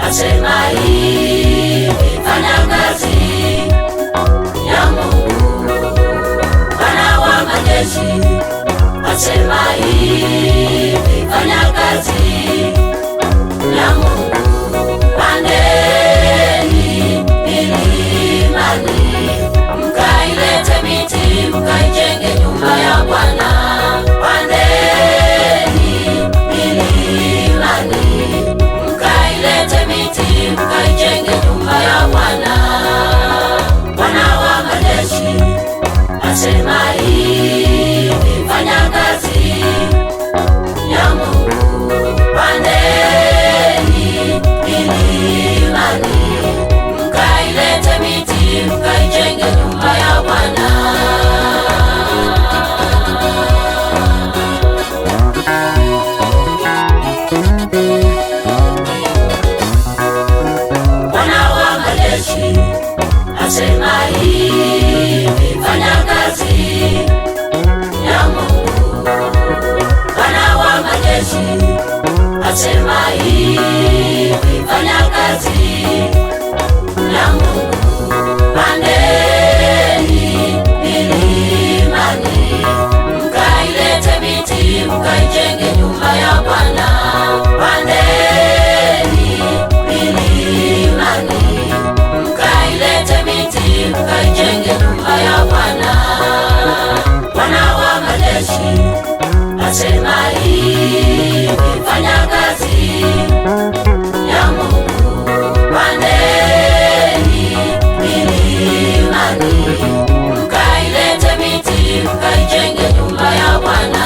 Asema hivi, fanya kazi ya Mungu. Bwana wa majeshi asema hivi, fanya kazi ya Mungu. Pandeni milimani, mkailete miti, mkaijenge nyumba ya Bwana. Mkaijenge nyumba ya Bwana. Bwana wa majeshi asema hivi, fanya kazi ya Mungu. Pandeni milimani, mkailete miti, mkaijenge nyumba ya Bwana. Asema hivi, fanya kazi ya Mungu. Bwana wa majeshi asema hivi, fanya kazi ya Mungu. Pandeni milimani, mkailete miti, mkaijenge nyumba ya Bwana. Pandeni milimani, mkailete miti, mkaijenge nyumba ya Bwana. Bwana wa majeshi asema hivi, fanya kazi ya Mungu. Pandeni milimani, mkailete miti, mkaijenge nyumba ya Bwana.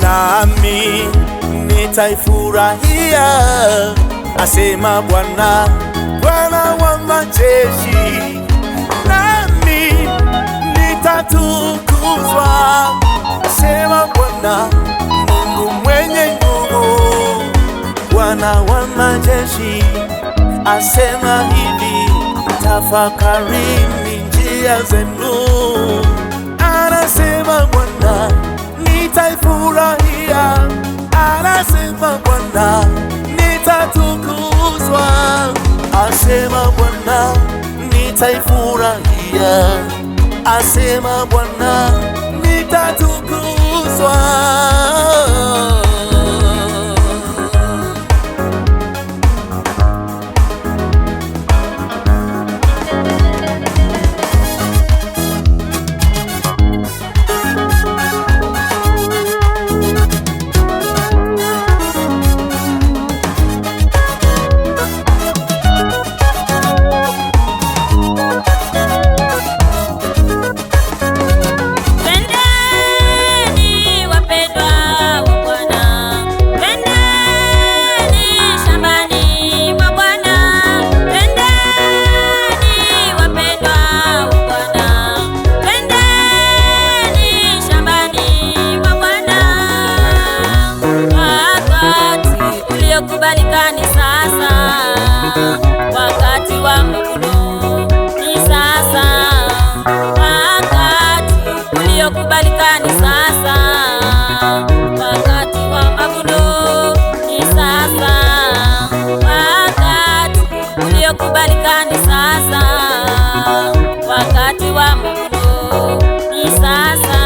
Nami nitaifurahia, asema Bwana, Bwana wa majeshi. Nami nitatukuzwa, asema Bwana, Mungu mwenye nguvu. Bwana wa majeshi asema hivi, tafakarini njia zenu. Anasema Bwana, nitaifurahia. Anasema Bwana, nitatukuzwa. Asema Bwana, nitaifurahia. Asema Bwana, nitatukuzwa. Kubalikani sasa, wakati wa mavuno ni sasa. Wakati uliokubalikani sasa, wakati wa mavuno ni sasa. Wakati uliokubalikani sasa, wakati wa mavuno ni sasa.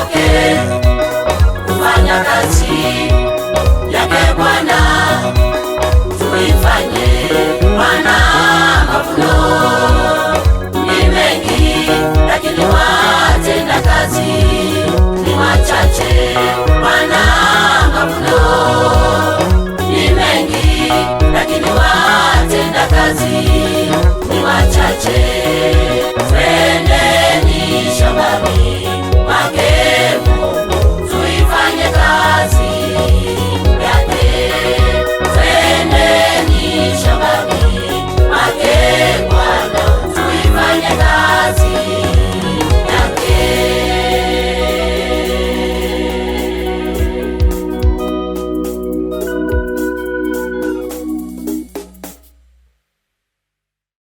tuchoke kufanya kazi yake Bwana, tuifanye Bwana. Mavuno ni mengi, lakini watenda kazi ni wachache. Bwana, mavuno ni mengi, lakini watenda kazi ni wachache. Twendeni shambani